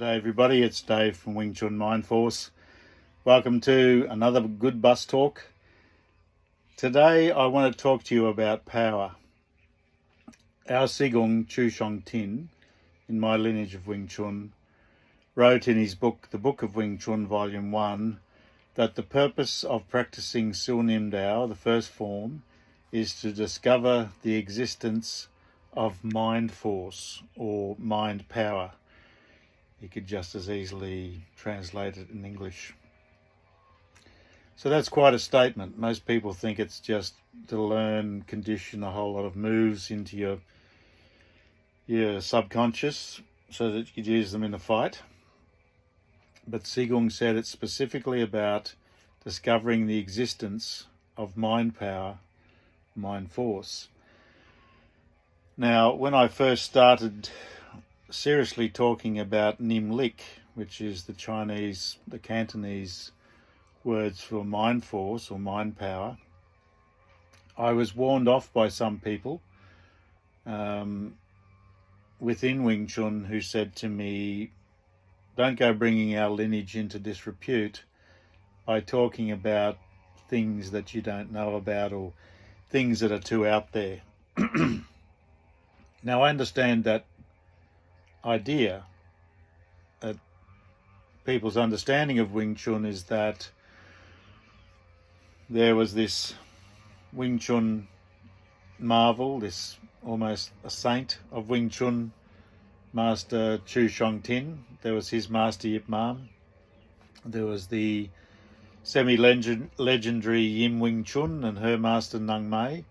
G'day everybody, it's Dave from Wing Chun Mind Force. Welcome to another good bus talk. Today I want to talk to you about power. Our Sigong Chu Shong Tin, in my lineage of Wing Chun, wrote in his book, The Book of Wing Chun, Volume 1, that the purpose of practicing Sil Nim Dao, the first form, is to discover the existence of mind force or mind power. You could just as easily translate it in English. So that's quite a statement. Most people think it's just to learn, condition a whole lot of moves into your subconscious so that you could use them in a fight. But Sigong said it's specifically about discovering the existence of mind power, mind force. Now, when I first started seriously talking about Nim Lik, which is the Cantonese words for mind force or mind power, I was warned off by some people within Wing Chun who said to me, don't go bringing our lineage into disrepute by talking about things that you don't know about or things that are too out there. Now, I understand that idea, that people's understanding of Wing Chun is that there was this Wing Chun marvel, this almost a saint of Wing Chun, Master Chu Shong Tin. There was his master Yip Man. There was the semi-legendary Yim Wing Chun and her master Nung Mei.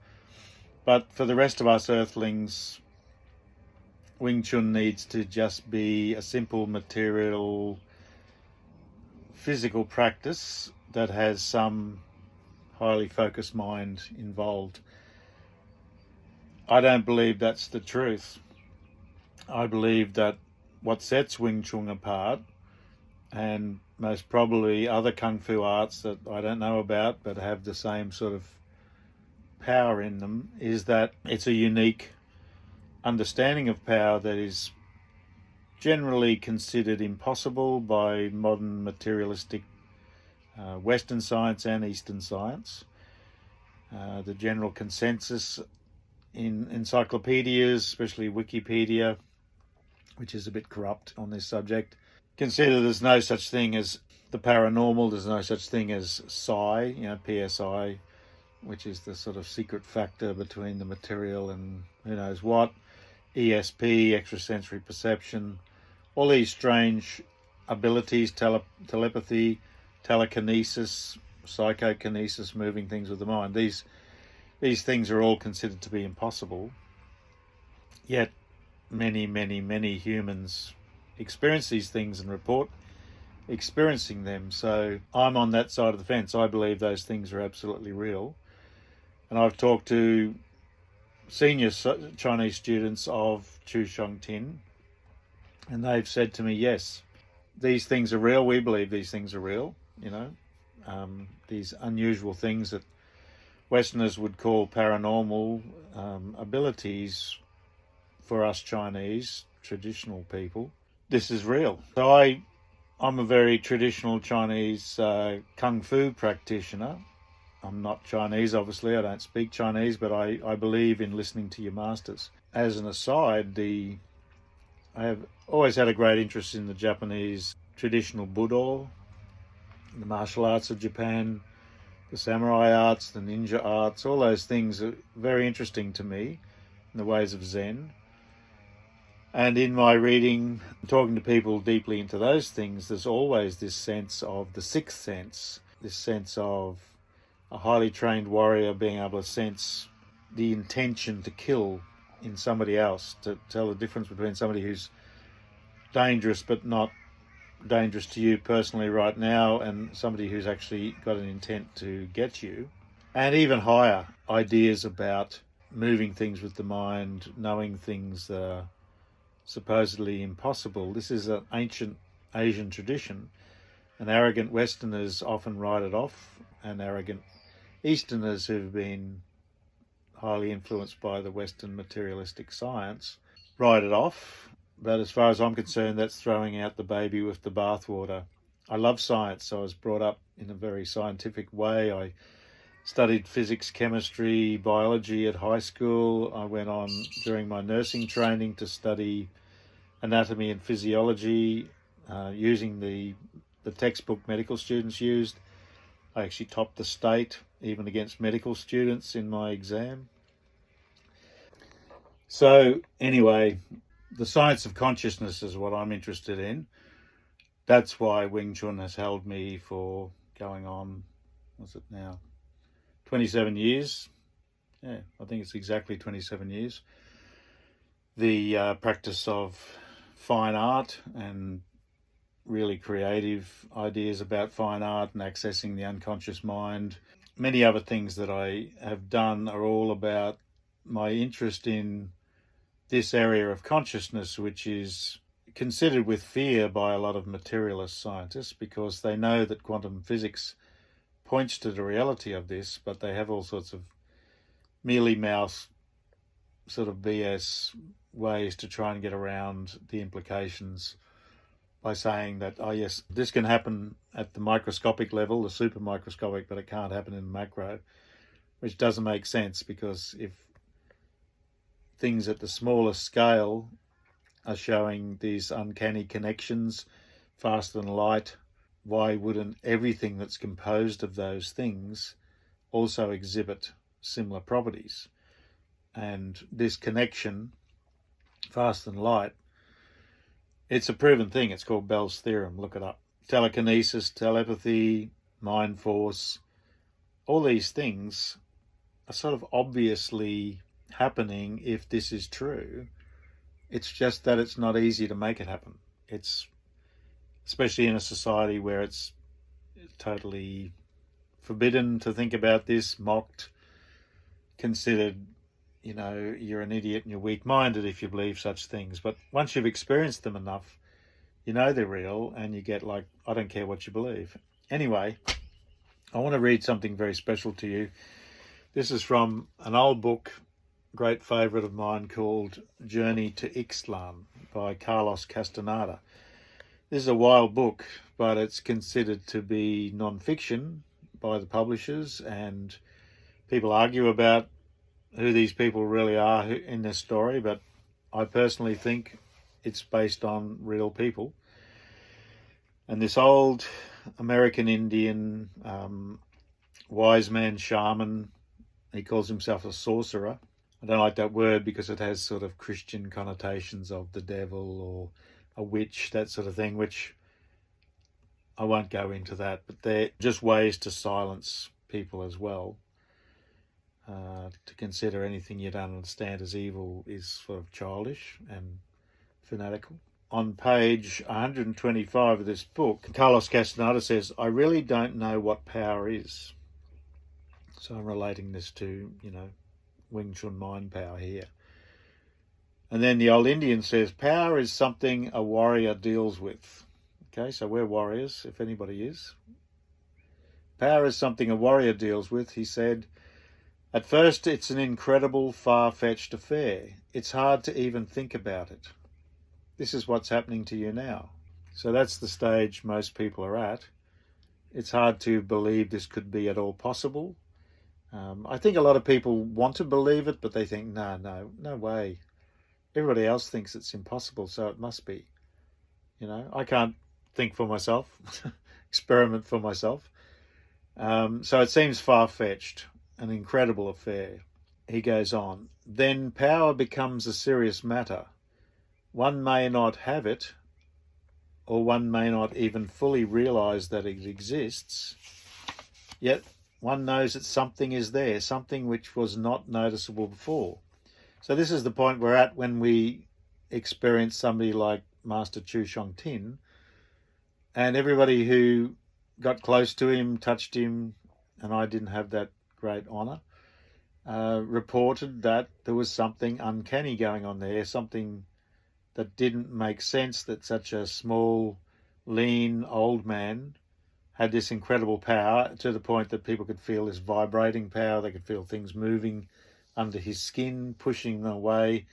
But for the rest of us earthlings, Wing Chun needs to just be a simple material physical practice that has some highly focused mind involved. I don't believe that's the truth. I believe that what sets Wing Chun apart, and most probably other Kung Fu arts that I don't know about but have the same sort of power in them, is that it's a unique understanding of power that is generally considered impossible by modern materialistic Western science and Eastern science. The general consensus in encyclopedias, especially Wikipedia, which is a bit corrupt on this subject, consider there's no such thing as the paranormal, there's no such thing as psi, PSI, which is the sort of secret factor between the material and who knows what. ESP, extrasensory perception, all these strange abilities, telepathy, telekinesis, psychokinesis, moving things with the mind. These things are all considered to be impossible. Yet many, many, many humans experience these things and report experiencing them. So I'm on that side of the fence. I believe those things are absolutely real. And I've talked to senior Chinese students of Chu Shong Tin, and they've said to me, yes, these things are real. We believe these things are real, these unusual things that Westerners would call paranormal abilities for us Chinese, traditional people. This is real. So I'm a very traditional Chinese Kung Fu practitioner. I'm not Chinese, obviously. I don't speak Chinese, but I believe in listening to your masters. As an aside, I have always had a great interest in the Japanese traditional Budo, the martial arts of Japan, the samurai arts, the ninja arts. All those things are very interesting to me, in the ways of Zen. And in my reading, talking to people deeply into those things, there's always this sense of the sixth sense, this sense of a highly trained warrior being able to sense the intention to kill in somebody else, to tell the difference between somebody who's dangerous but not dangerous to you personally right now and somebody who's actually got an intent to get you. And even higher ideas about moving things with the mind, knowing things that are supposedly impossible. This is an ancient Asian tradition, and arrogant Westerners often write it off, and arrogant Easterners who've been highly influenced by the Western materialistic science write it off. But as far as I'm concerned, that's throwing out the baby with the bathwater. I love science, so I was brought up in a very scientific way. I studied physics, chemistry, biology at high school. I went on during my nursing training to study anatomy and physiology using the textbook medical students used. I actually topped the state, even against medical students in my exam. So anyway, the science of consciousness is what I'm interested in. That's why Wing Chun has held me for going on, what's it now, 27 years. Yeah, I think it's exactly 27 years. The practice of fine art and really creative ideas about fine art and accessing the unconscious mind. Many other things that I have done are all about my interest in this area of consciousness, which is considered with fear by a lot of materialist scientists because they know that quantum physics points to the reality of this, but they have all sorts of mealy-mouthed sort of BS ways to try and get around the implications by saying that, oh yes, this can happen at the microscopic level, the super microscopic, but it can't happen in macro, which doesn't make sense because if things at the smallest scale are showing these uncanny connections faster than light, why wouldn't everything that's composed of those things also exhibit similar properties? And this connection, faster than light, it's a proven thing. It's called Bell's theorem. Look it up. Telekinesis, telepathy, mind force, all these things are sort of obviously happening if this is true. It's just that it's not easy to make it happen. It's especially in a society where it's totally forbidden to think about this, mocked, considered, you know, you're an idiot and you're weak-minded if you believe such things. But once you've experienced them enough, you know they're real and you get like, I don't care what you believe. Anyway, I want to read something very special to you. This is from an old book, great favourite of mine, called Journey to Ixtlan by Carlos Castaneda. This is a wild book, but it's considered to be non-fiction by the publishers, and people argue about who these people really are in this story, but I personally think it's based on real people. And this old American Indian wise man shaman, he calls himself a sorcerer. I don't like that word because it has sort of Christian connotations of the devil or a witch, that sort of thing, which I won't go into that, but they're just ways to silence people as well. To consider anything you don't understand as evil is sort of childish and fanatical. On page 125 of this book, Carlos Castaneda says, I really don't know what power is. So I'm relating this to, you know, Wing Chun mind power here. And then the old Indian says, power is something a warrior deals with. Okay, so we're warriors, if anybody is. Power is something a warrior deals with, he said. At first, it's an incredible, far-fetched affair. It's hard to even think about it. This is what's happening to you now. So that's the stage most people are at. It's hard to believe this could be at all possible. I think a lot of people want to believe it, but they think, no way. Everybody else thinks it's impossible, so it must be. You know, I can't think for myself, experiment for myself. So it seems far-fetched, an incredible affair. He goes on, then power becomes a serious matter. One may not have it, or one may not even fully realise that it exists, yet one knows that something is there, something which was not noticeable before. So this is the point we're at when we experience somebody like Master Chu Shong Tin, and everybody who got close to him, touched him, and I didn't have that great honour, reported that there was something uncanny going on there, something that didn't make sense, that such a small, lean, old man had this incredible power to the point that people could feel this vibrating power. They could feel things moving under his skin, pushing them away,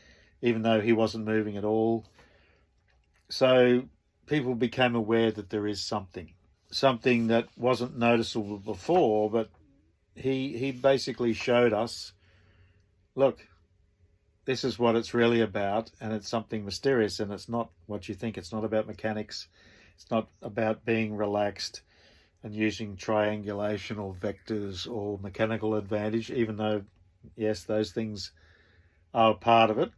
even though he wasn't moving at all. So people became aware that there is something that wasn't noticeable before, but he basically showed us, look, this is what it's really about, and it's something mysterious, and it's not what you think. It's not about mechanics. It's not about being relaxed and using triangulation or vectors or mechanical advantage, even though, yes, those things are part of it,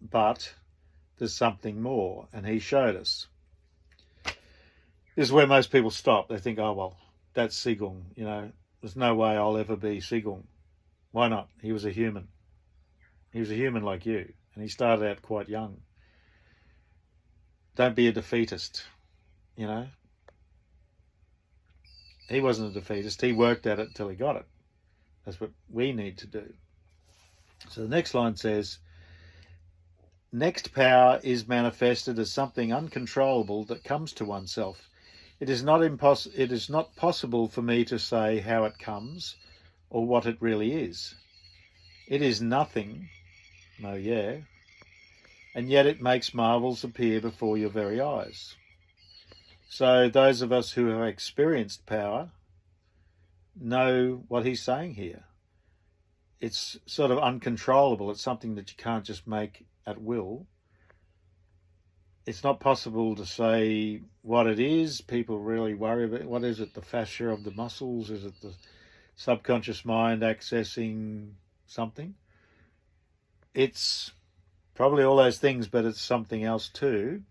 but there's something more, and he showed us. This is where most people stop. They think, oh, well, that's Sigong, there's no way I'll ever be Sigong. Why not? He was a human. He was a human like you, and he started out quite young. Don't be a defeatist, He wasn't a defeatist. He worked at it until he got it. That's what we need to do. So the next line says, next power is manifested as something uncontrollable that comes to oneself. It is not possible for me to say how it comes or what it really is. It is nothing, and yet it makes marvels appear before your very eyes. So those of us who have experienced power know what he's saying here. It's sort of uncontrollable. It's something that you can't just make at will. It's not possible to say what it is. People really worry about what is it, the fascia of the muscles? Is it the subconscious mind accessing something? It's probably all those things, but it's something else too.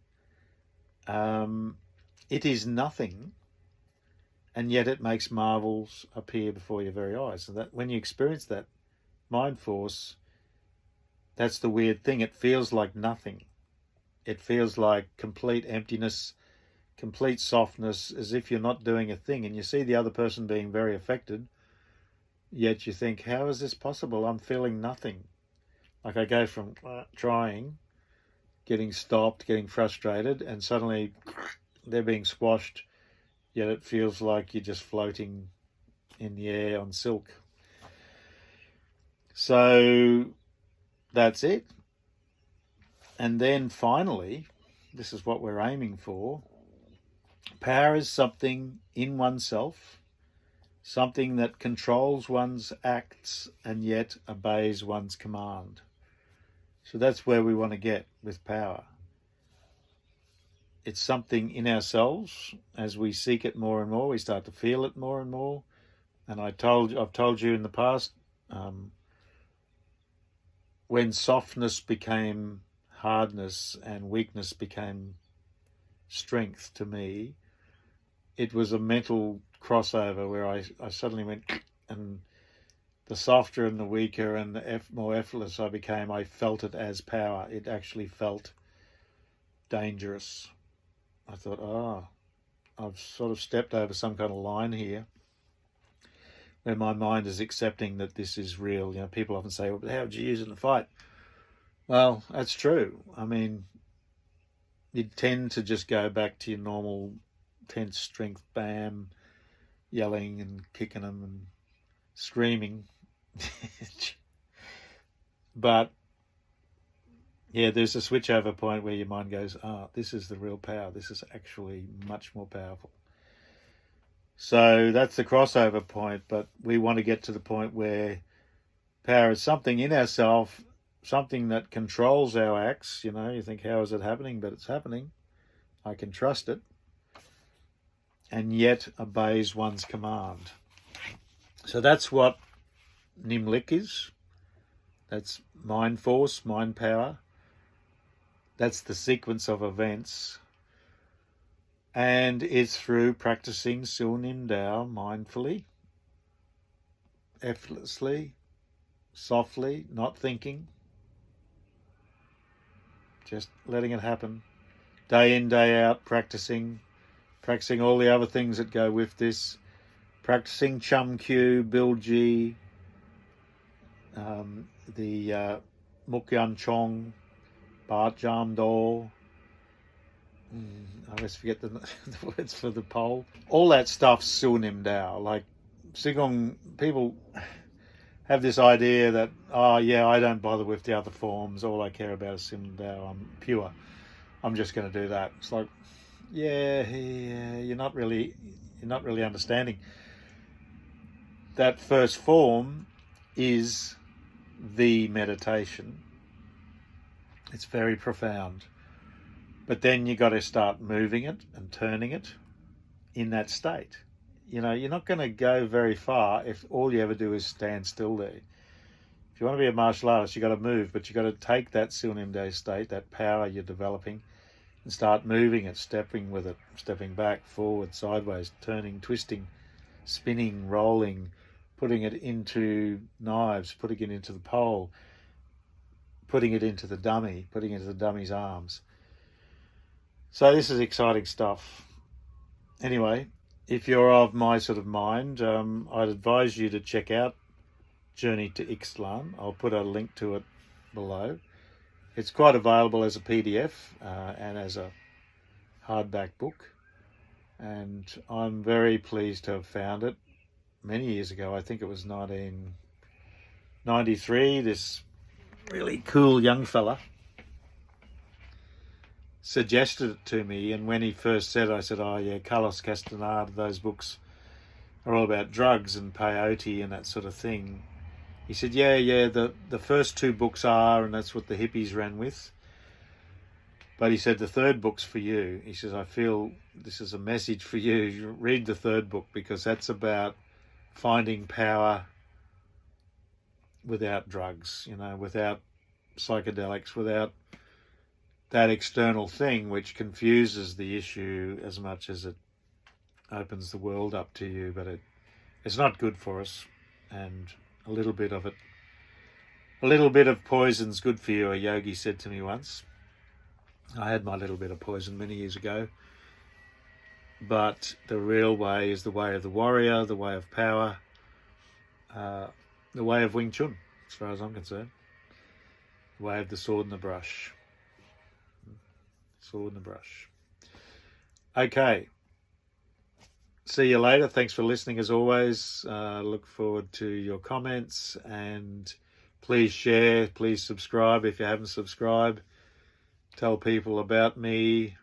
It is nothing, and yet it makes marvels appear before your very eyes. And that when you experience that mind force, that's the weird thing. It feels like nothing. It feels like complete emptiness, complete softness, as if you're not doing a thing. And you see the other person being very affected, yet you think, how is this possible? I'm feeling nothing. Like I go from trying, getting stopped, getting frustrated, and suddenly they're being squashed, yet it feels like you're just floating in the air on silk. So that's it. And then finally, this is what we're aiming for. Power is something in oneself, something that controls one's acts and yet obeys one's command. So that's where we want to get with power. It's something in ourselves. As we seek it more and more, we start to feel it more and more. And I've told you in the past, when softness became hardness and weakness became strength to me, it was a mental crossover where I suddenly went, and the softer and the weaker and the more effortless I became, I felt it as power. It actually felt dangerous. I thought, I've sort of stepped over some kind of line here where my mind is accepting that this is real. People often say, well, but how would you use it in a fight? Well, that's true. I mean, you tend to just go back to your normal tense strength, bam, yelling and kicking them and screaming. But yeah, there's a switchover point where your mind goes, this is the real power. This is actually much more powerful. So that's the crossover point, but we want to get to the point where power is something in ourselves, something that controls our acts. You think, how is it happening? But it's happening. I can trust it. And yet obeys one's command. So that's what Nimlik is. That's mind force, mind power. That's the sequence of events. And it's through practicing Sil Nim Dao mindfully, effortlessly, softly, not thinking, just letting it happen. Day in, day out, practicing all the other things that go with this. Practicing Chum Kyu, Bilji, the Mukyan Chong, Bart Jam Do. I always forget the words for the pole. All that stuff's Sil Nim Dao. Like Sigong, people have this idea that, I don't bother with the other forms. All I care about is Sil Nim Dao. I'm pure. I'm just going to do that. It's like, yeah, you're not really understanding. That first form is the meditation. It's very profound. But then you got to start moving it and turning it in that state. You know, you're not going to go very far if all you ever do is stand still there. If you want to be a martial artist, you've got to move, but you've got to take that Silnimde state, that power you're developing, and start moving it, stepping with it, stepping back, forward, sideways, turning, twisting, spinning, rolling, putting it into knives, putting it into the pole, putting it into the dummy, putting it into the dummy's arms. So this is exciting stuff. Anyway, if you're of my sort of mind, I'd advise you to check out Journey to Ixtlan. I'll put a link to it below. It's quite available as a PDF and as a hardback book. And I'm very pleased to have found it many years ago. I think it was 1993. This really cool young fella suggested it to me, and when he first said it, I said, oh yeah, Carlos Castaneda, those books are all about drugs and peyote and that sort of thing. He said, yeah, the first two books are, and that's what the hippies ran with. But he said, the third book's for you. He says, I feel this is a message for you. You read the third book, because that's about finding power without drugs, you know, without psychedelics, without that external thing which confuses the issue as much as it opens the world up to you. But it's not good for us, and a little bit of poison's good for you, a yogi said to me once. I had my little bit of poison many years ago. But the real way is the way of the warrior, the way of power, the way of Wing Chun, as far as I'm concerned. The way of the sword and the brush. Sword and the brush. Okay. See you later. Thanks for listening as always. Look forward to your comments, and please share, please subscribe if you haven't subscribed. Tell people about me.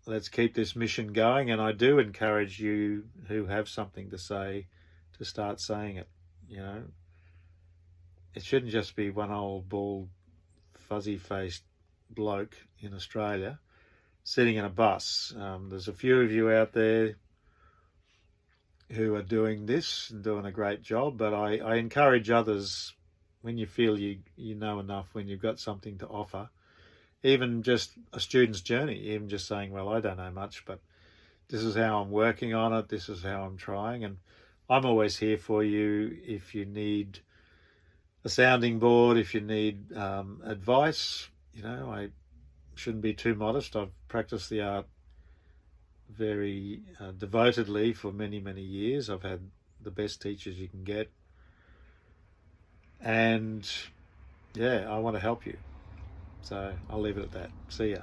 Let's keep this mission going, and I do encourage you who have something to say to start saying it. You know, it shouldn't just be one old bald fuzzy-faced bloke in Australia sitting in a bus. There's a few of you out there who are doing this and doing a great job, but I encourage others, when you feel you know enough, when you've got something to offer, even just a student's journey, even just saying, well, I don't know much, but this is how I'm working on it, this is how I'm trying, and I'm always here for you if you need a sounding board, if you need advice. You know, I shouldn't be too modest. I've practiced the art very devotedly for many, many years. I've had the best teachers you can get. And yeah, I want to help you. So I'll leave it at that. See ya.